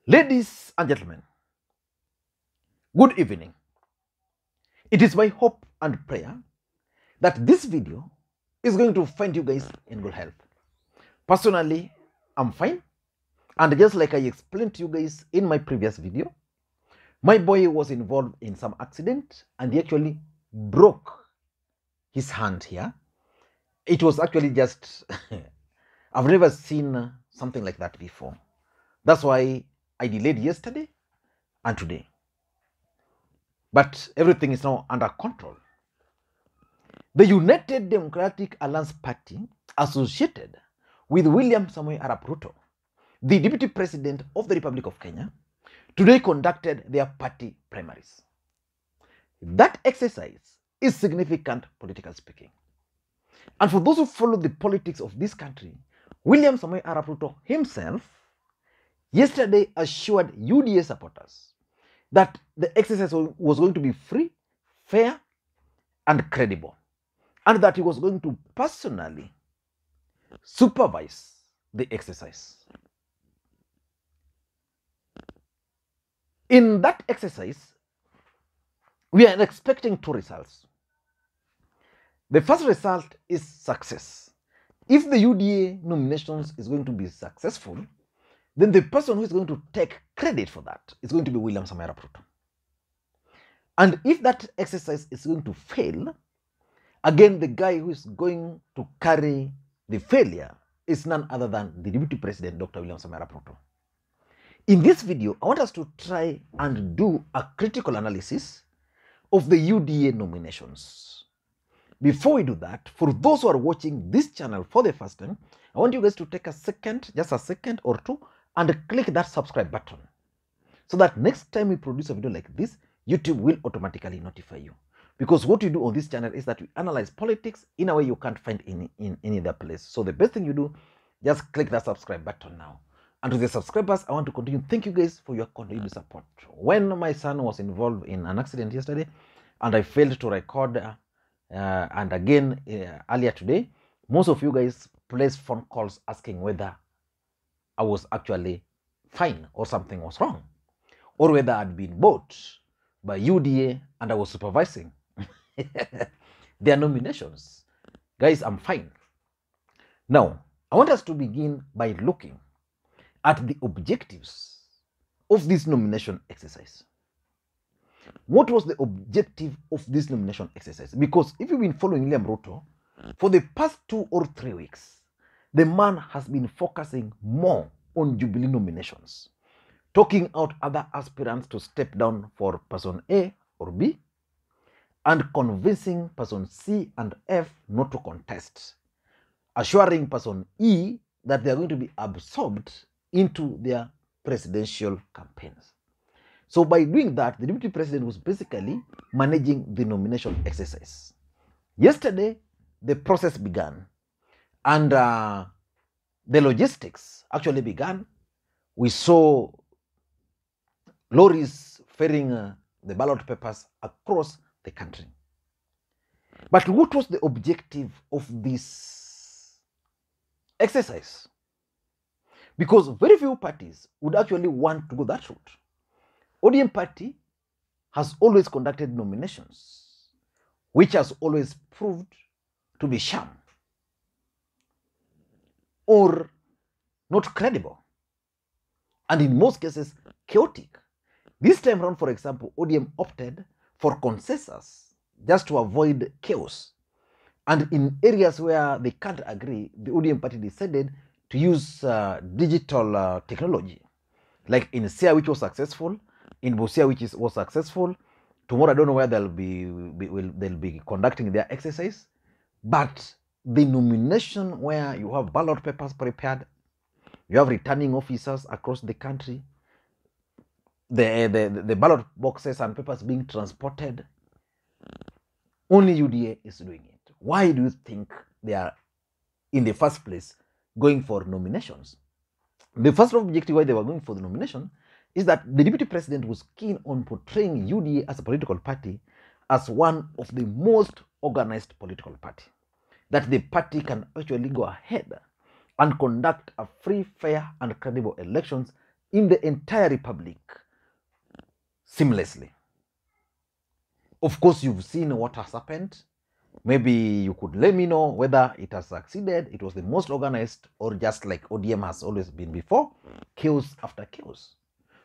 Ladies and gentlemen, good evening. It is my hope and prayer that this video is going to find you guys in good health. Personally, I'm fine. And just like I explained to you guys in my previous video, my boy was involved in some accident and he actually broke his hand here. It was actually just, I've never seen something like that before. That's why I delayed yesterday and today. But everything is now under control. The United Democratic Alliance Party, associated with William Samoei Arap Ruto, the Deputy President of the Republic of Kenya, today conducted their party primaries. That exercise is significant, politically speaking. And for those who follow the politics of this country, William Samoei Arap Ruto himself yesterday assured UDA supporters that the exercise was going to be free, fair, and credible, and that he was going to personally supervise the exercise. In that exercise, we are expecting two results. The first result is success. If the UDA nominations is going to be successful, then the person who is going to take credit for that is going to be William Samoei Arap Ruto. And if that exercise is going to fail, again, the guy who is going to carry the failure is none other than the Deputy President, Dr. William Samoei Arap Ruto. In this video, I want us to try and do a critical analysis of the UDA nominations. Before we do that, for those who are watching this channel for the first time, I want you guys to take a second, just a second or two, and click that subscribe button so that next time we produce a video like this, YouTube will automatically notify you. Because what we do on this channel is that we analyze politics in a way you can't find in any other place. So the best thing you do, just click that subscribe button now. And to the subscribers, I want to continue. Thank you guys for your continued support. When my son was involved in an accident yesterday and I failed to record, and again earlier today, most of you guys placed phone calls asking whether I was actually fine or something was wrong, or whether I'd been bought by UDA and I was supervising their nominations. Guys, I'm fine. Now, I want us to begin by looking at the objectives of this nomination exercise. What was the objective of this nomination exercise? Because if you've been following William Ruto for the past 2 or 3 weeks, the man has been focusing more on Jubilee nominations, talking out other aspirants to step down for person A or B, and convincing person C and F not to contest, assuring person E that they are going to be absorbed into their presidential campaigns. So by doing that, the Deputy President was basically managing the nomination exercise. Yesterday, the process began, and the logistics actually began. We saw lorries ferrying the ballot papers across the country. But what was the objective of this exercise? Because very few parties would actually want to go that route. ODM party has always conducted nominations, which has always proved to be sham or not credible, and in most cases chaotic. This time around, for example, ODM opted for consensus just to avoid chaos, and in areas where they can't agree, the ODM party decided to use digital technology, like in Sia, which was successful, in Busia, which was successful. Tomorrow, I don't know where they'll be conducting their exercise, but the nomination where you have ballot papers prepared, you have returning officers across the country, the ballot boxes and papers being transported, only UDA is doing it. Why do you think they are, in the first place, going for nominations? The first objective why they were going for the nomination is that the Deputy President was keen on portraying UDA as a political party as one of the most organized political party, that the party can actually go ahead and conduct a free, fair, and credible elections in the entire republic seamlessly. Of course, you've seen what has happened. Maybe you could let me know whether it has succeeded, it was the most organized, or just like ODM has always been before, chaos after chaos.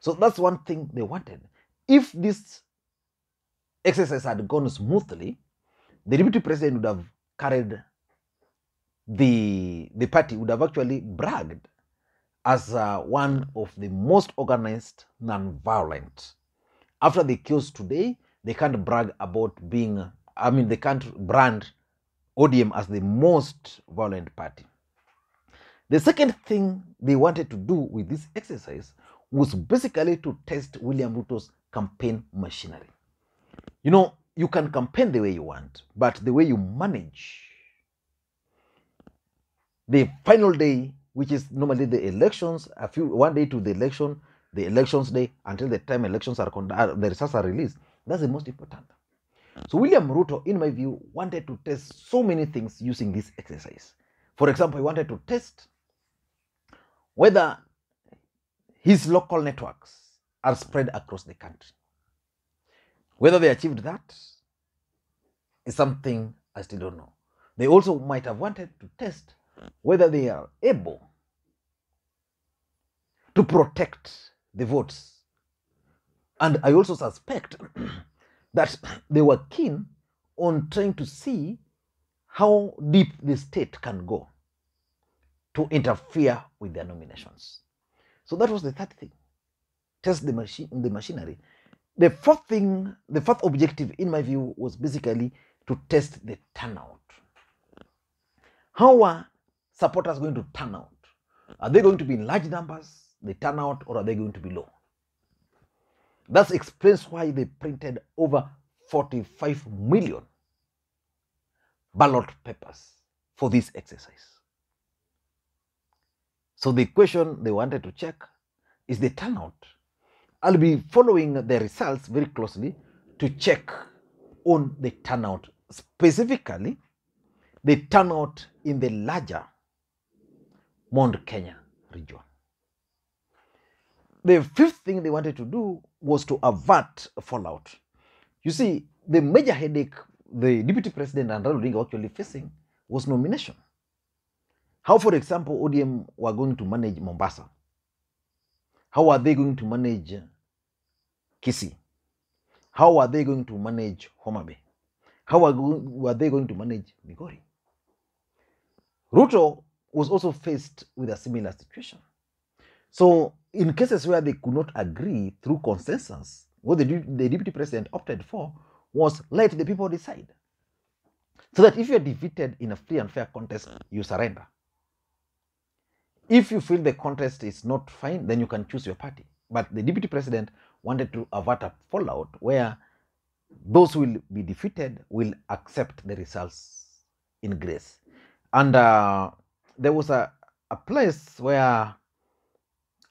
So that's one thing they wanted. If this exercise had gone smoothly, the deputy president would have carried the party, would have actually bragged as one of the most organized, non-violent. After the chaos today, they can't brag about being, they can't brand ODM as the most violent party. The second thing they wanted to do with this exercise was basically to test William Ruto's campaign machinery. You know, you can campaign the way you want, but the way you manage the final day, which is normally the elections, one day to the elections day, until the time elections are conducted, the results are released, that's the most important. So William Ruto, in my view, wanted to test so many things using this exercise. For example, he wanted to test whether his local networks are spread across the country. Whether they achieved that is something I still don't know. They also might have wanted to test whether they are able to protect the votes. And I also suspect that they were keen on trying to see how deep the state can go to interfere with their nominations. So that was the third thing. Test the machinery. The fourth objective, in my view, was basically to test the turnout. How are supporters going to turn out? Are they going to be in large numbers, the turnout, or are they going to be low? That explains why they printed over 45 million ballot papers for this exercise. So the question they wanted to check is the turnout. I'll be following the results very closely to check on the turnout, specifically the turnout in the larger Mount Kenya region. The fifth thing they wanted to do was to avert fallout. You see, the major headache the deputy president and Raila Odinga were actually facing was nomination. How, for example, ODM were going to manage Mombasa? How are they going to manage Kisii? How are they going to manage Homa Bay? How are they going to manage Migori? Ruto was also faced with a similar situation. So in cases where they could not agree through consensus, what the deputy president opted for was let the people decide. So that if you're defeated in a free and fair contest, you surrender. If you feel the contest is not fine, then you can choose your party. But the deputy president wanted to avert a fallout where those who will be defeated will accept the results in grace. And there was a place where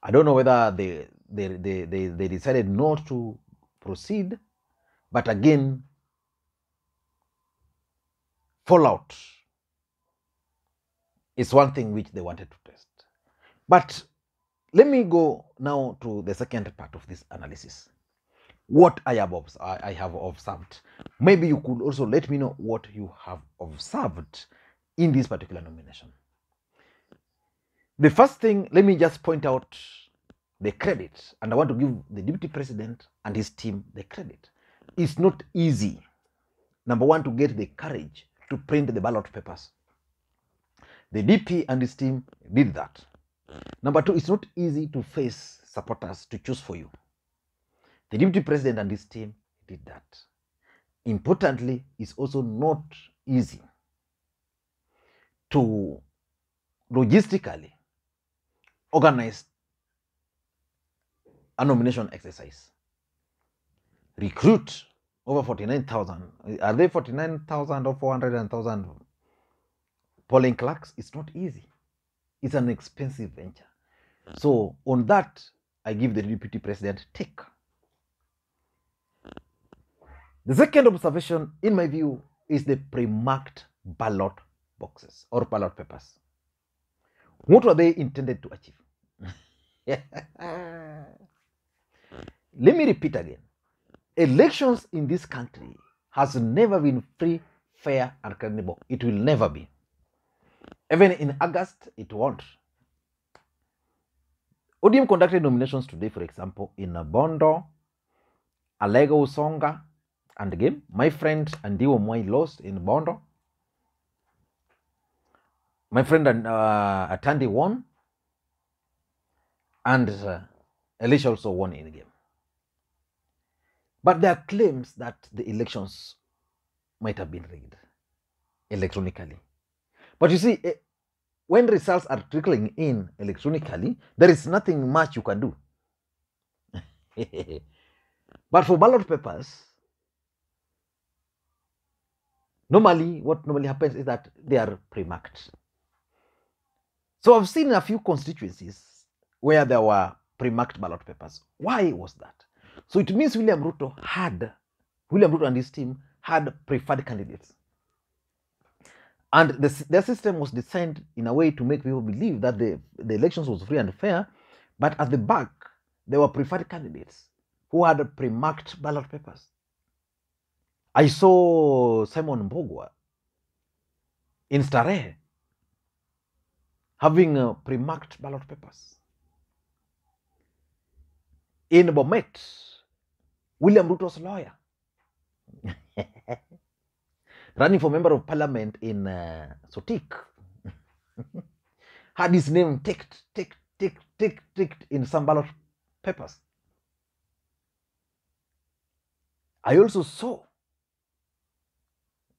I don't know whether they decided not to proceed, but again, fallout is one thing which they wanted to test. But let me go now to the second part of this analysis. What I have observed. Maybe you could also let me know what you have observed in this particular nomination. The first thing, let me just point out the credit, and I want to give the deputy president and his team the credit. It's not easy, number one, to get the courage to print the ballot papers. The DP and his team did that. Number two, it's not easy to face supporters to choose for you. The deputy president and his team did that. Importantly, it's also not easy to logistically organize a nomination exercise. Recruit over 49,000. Are they 49,000 or 400,000 polling clerks? It's not easy. It's an expensive venture. So on that, I give the deputy president take. The second observation, in my view, is the pre-marked ballot boxes or ballot papers. What were they intended to achieve? Let me repeat again. Elections in this country has never been free, fair, and credible. It will never be. Even in August, it won't. ODM conducted nominations today, for example, in Bondo, Alego Usonga, and again, my friend Andiwo Moi lost in Bondo. My friend Atandi won, and Elisha also won in the game. But there are claims that the elections might have been rigged electronically. But you see, when results are trickling in electronically, there is nothing much you can do. But for ballot papers, what normally happens is that they are pre-marked. So I've seen a few constituencies where there were pre-marked ballot papers. Why was that? So it means William Ruto and his team had preferred candidates. And their system was designed in a way to make people believe that the elections was free and fair, but at the back, there were preferred candidates who had pre-marked ballot papers. I saw Simon Mbogwa in Starehe having pre-marked ballot papers. In Bomet, William Ruto's lawyer running for member of parliament in Sotik had his name ticked in some ballot papers. I also saw,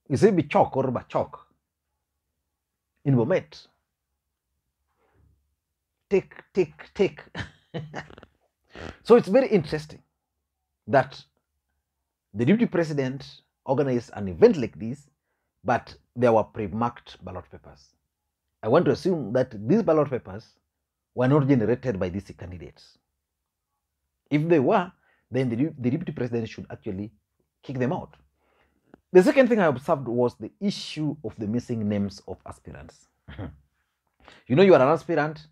you say Bichok or Bachok in Bomet. Tick. So it's very interesting that the deputy president organized an event like this, but there were pre-marked ballot papers. I want to assume that these ballot papers were not generated by these candidates. If they were, then the deputy president should actually kick them out. The second thing I observed was the issue of the missing names of aspirants. You know, you are an aspirant,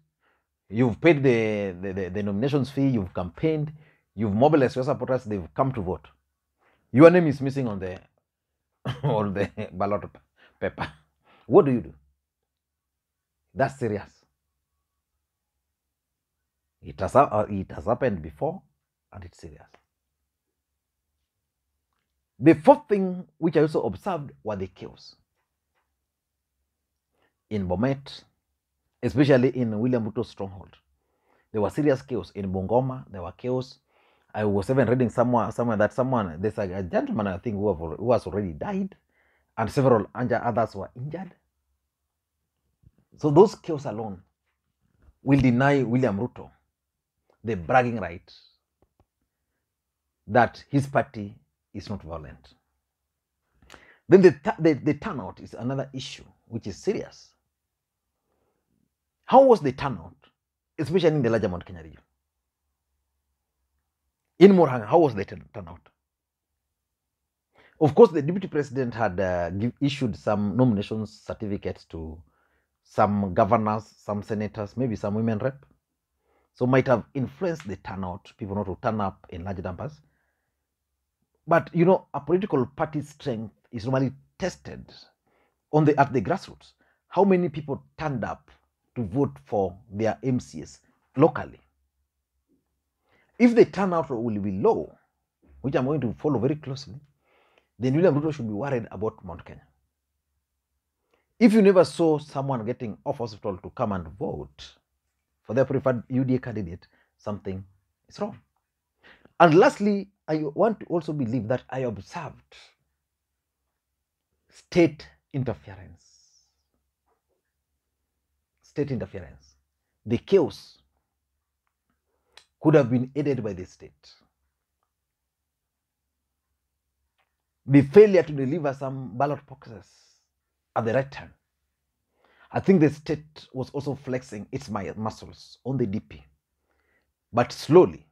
you've paid the nominations fee, you've campaigned, you've mobilized your supporters, they've come to vote. Your name is missing on the on the ballot paper. What do? That's serious. It has happened before, and it's serious. The fourth thing which I also observed were the chaos. In Bomet, especially in William Ruto's stronghold, there was serious chaos. In Bungoma, there were chaos. I was even reading somewhere that there's a gentleman, I think, who has already died, and several others were injured. So those chaos alone will deny William Ruto the bragging right that his party is not violent. Then the turnout is another issue which is serious. How was the turnout, especially in the larger Mount Kenya region? In Murang'a, how was the turnout? Of course, the deputy president had issued some nomination certificates to some governors, some senators, maybe some women rep. So might have influenced the turnout, people not to turn up in large numbers. But you know, a political party's strength is normally tested at the grassroots. How many people turned up to vote for their MCs locally? If the turnout will be low, which I'm going to follow very closely, then William Ruto should be worried about Mount Kenya. If you never saw someone getting off hospital to come and vote for their preferred UDA candidate, something is wrong. And lastly, I want to also believe that I observed state interference. State interference. The chaos could have been aided by the state. The failure to deliver some ballot boxes at the right time. I think the state was also flexing its muscles on the DP, but slowly.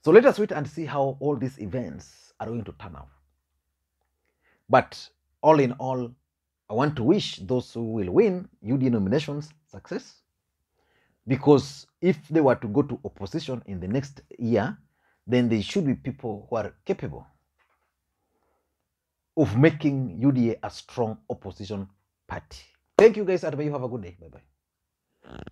So let us wait and see how all these events are going to turn out. But all in all, I want to wish those who will win UDA nominations success. Because if they were to go to opposition in the next year, then they should be people who are capable of making UDA a strong opposition party. Thank you guys, and may you have a good day. Bye-bye.